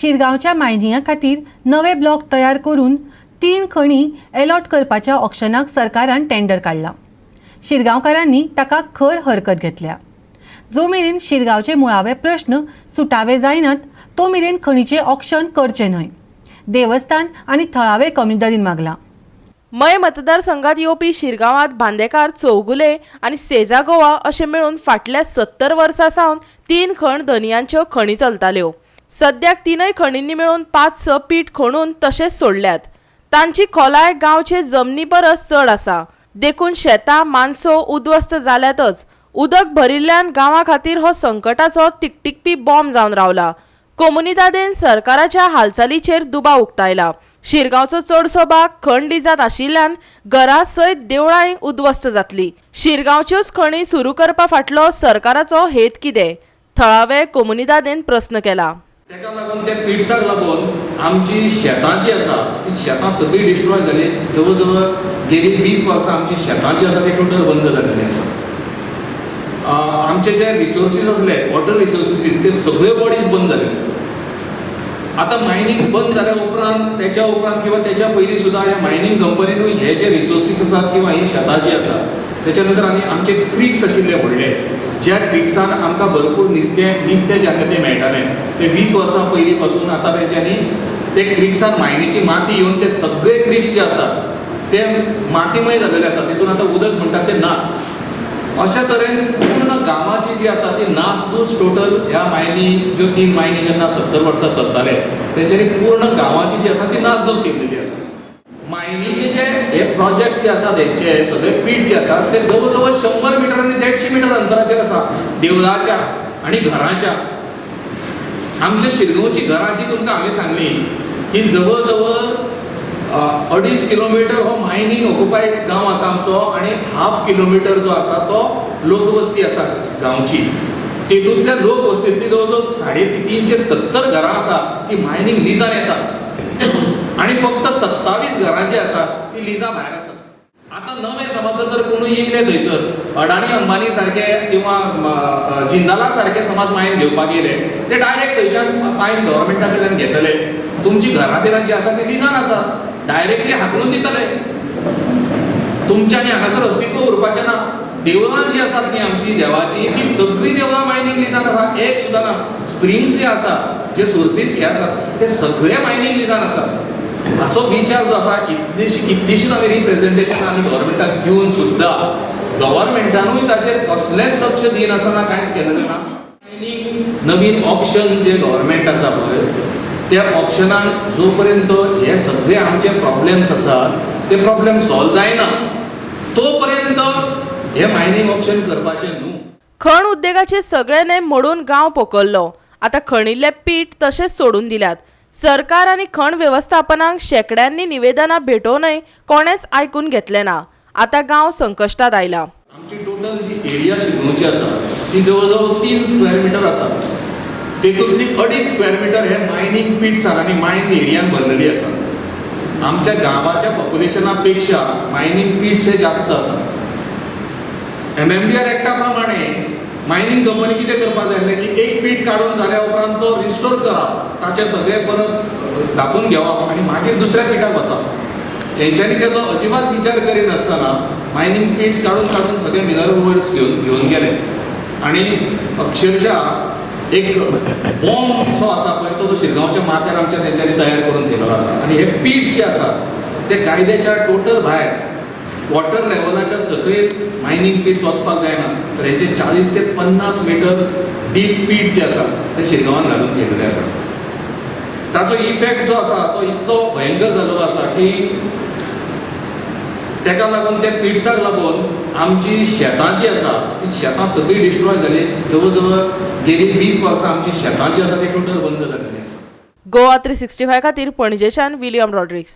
शिरगांवच्या मायनिंगा खातीर नवे ब्लॉक तयार करून 3 खणी अलॉट करपाच्या ऑक्शनाक सरकारान टेंडर काढला। शिरगांवकारांनी ताका खर हरकत घेतल्या। जो मेरेन शिरगांवचे मुळावे प्रश्न सुटावे जायनात तो मेरेन खणीचे ऑक्शन करचे न्हय, देवस्थान आनी थळावे कम्युनिटीन मागला। मय मतदारसंघात येवपी शिरगांवात बांदेकार, चौगुले आनी सेजा गोवा अशें मेळून फाटल्या 70 वर्सां सावन 3 खण धनयांच्यो खणी चलताल्यो। सद्याक 3 खणींनी मेळून 5-6 पीठ खणून तशेंच सोडल्यात। तांची खोलाय गांवचे जमनी परस चड आसा, देखून शेतां मानसो उद्ध्वस्त जाल्यातच। उदक भरिल्ल्यान गांवा खातीर हो संकटाचो टिकटिकपी बॉम्ब जावन रावला। कोमुनिदादेन सरकाराच्या हालचालीचेर दुबाव उक्तायला। शिरगांवचो चडसो भाग खण लिजात आशिल्ल्यान घरां सयत देवळांय उद्ध्वस्त जातली। शिरगांवच्योच खणी सुरू करपा फाटलो सरकाराचो हेत कितें? थळावे कोमुनिदादेन प्रश्न केला। तेका लागून त्या पिड्साक लागून आमची शेतां जी आसा ती शेतां सगळी डिस्ट्रॉय जाली। जवळ जवळ गेली 20 वर्सां आमची शेतां जी आसा ती टोटल बंद जाल्ली आसा। आमचे जे रिसोर्सीस असले वॉटर रिसोर्सीस ते सगळे बॉडीज बंद जाले। आता मायनिंग बंद जाल्या उपरांत त्याच्या उपरांत किंवा त्याच्या पयलीं सुद्दां ह्या मायनिंग कंपनीनूय हे जे रिसोर्सीस आसात किंवा ही शेतां जी आसा त्याच्या नंतर आनी आमचे क्रिक्स आशिल्ले व्हडले, ज्या क्रिक्सान आमकां भरपूर नुस्तें जेन्ना तें मेळटालें ते 20 वर्सां पयलीं पासून आतां तेंच्यांनी ते क्रिक्सान मायनीची माती येवन ते सगळे क्रिक्स जे आसात ते मातीमय जाल्ले आसात, तितून आतां उदक म्हणटात ते ना। अशा तरेन पूर्ण गांवाची जी आसा ती नासधूस टोटल ह्या मायनी ज्यो 3 मायनी जेन्ना 70 वर्सां चलताले तेंच्यांनी पूर्ण गांवाची जी आसा ती नासधूस केल्ली आसा। मायनीचे जे हे प्रोजेक्ट जे आसात हेंचे सगळे पीठ जे आसात ते जवळ जवळ 100 मीटर आनी 150 मीटर अंतराचेर आसा देवळाच्या आनी घराच्या। आमच्या शिरगांवची घरां जी तुमकां हांवें सांगली की जवळ जवळ 2.5 किलोमीटर हो मायनिंग ऑक्युपाय गांव आसा आमचो आनी 1/2 किलोमीटर जो आसा तो लोकवस्ती आसा गांवची। तेतूंतल्या लोकवस्तींतली जवळ जवळ 370 घरां आसा ती मायनिंग लिजान येतात आनी फक्त 27 घरां जी आसात ती लिजा भायर आसात। आता नवे समज जर कोणूय येयले थंयसर अडाणी अंबानी सारखे किंवा जिंदाला सारखे समज मायन घेवपाक येयले ते डायरेक्ट थंयच्यान मायन गव्हर्मेंटा कडल्यान घेतले। तुमची घरां बिरां जी आसा ती लिजान आसा, डायरेक्टली हाकलून दितले। तुमच्या आनी हांगासर अस्तित्व उरपाचें ना। देवळां जी आसात न्ही आमची देवाची ती सगळी देवळां मायनिंग लिजान आसा, एक सुद्दां ना। स्प्रिंग्स जे आसा जे सोर्सीस हे आसात ते सगळे मायनिंग लिजान आसात। हाचो विचार जो आसा कितलीशीच आमी रिप्रेझेंटेशन आमी गव्हर्मेंटाक दिवन सुद्दां गव्हर्मेंटानूय ताचेर कसलेंच लक्ष दिनासतना कांयच केलें ना। मायनिंग नवीन ऑप्शन जे गव्हर्मेंट आसा पळय त्या ऑप्शनान जो पर्यंत हे सगळे आमचे प्रॉब्लेम्स आसात ते प्रॉब्लेम सॉल्व जायना तो पर्यंत हे मायनिंग ऑप्शन करपाचें न्हू। खण उद्देगाचे सगळे नेम मोडून गांव पोकळ्ळो। आता खणिल्ले पीठ तशेंच सोडून दिल्यात। सरकार आनी खण व्यवस्थापनाक शेकड्यांनी निवेदनां भेटोवनय कोणेच आयकून घेतले ना। आता गांव संकश्टात आयला। आमची टोटल जी एरिया शिरगांवची आसा ती जवळ जवळ 3 स्क्वेअर मीटर आसा। तेतूंतली 2.5 स्क्वेअर मीटर हे मायनिंग पीट्सान आनी मायन एरियान भरलेली आसा। आमच्या गांवाच्या पॉप्युलेशना पेक्षा मायनिंग पीट्स हे जास्त आसा। MMDR एक्टा प्रमाणे मायनिंग कंपनी कितें करपाक जाय की एक पीठ काडून जाल्या उपरांत तो रिस्टोर करप, ताचे सगळे परत धापून घेवप आनी मागीर दुसऱ्या पिठाक वचप। हेंच्यांनी तेजो अजिबात विचार करिनासतना मायनिंग पीट्स काडून सगळे मिनरल वर्ड्स घेवन गेले आनी अक्षरशः एक बॉम्ब जो आसा पळय तो शिरगांवच्या माथ्यार आमच्या तेंच्यांनी तयार करून ठेवलेलो आसा। आनी हे पीट्स जे आसात ते कायद्याच्या टोटल भायर वॉटर लेवलाच्या सकयल मायनिंग पीट्स वचपाक जायना। तर हेचे 40 ते 50 मीटर डीप पीट जे आसा ते शिरगांवान घालून ठेवलेले आसा। ताचो इफेक्ट जो आसा तो इतलो भयंकर जाल्लो आसा की तेका लागून त्या पीट्साक लागून आमची शेतां जी आसा ती शेतां सगळी डिस्ट्रॉय जाली। जवळ जवळ गेली 20 वर्सां आमची शेतां जी आसा ती टोटल बंद जाल्ली आसा। गोवा 365 खातीर पणजेच्यान विलियम रॉड्रिक्स।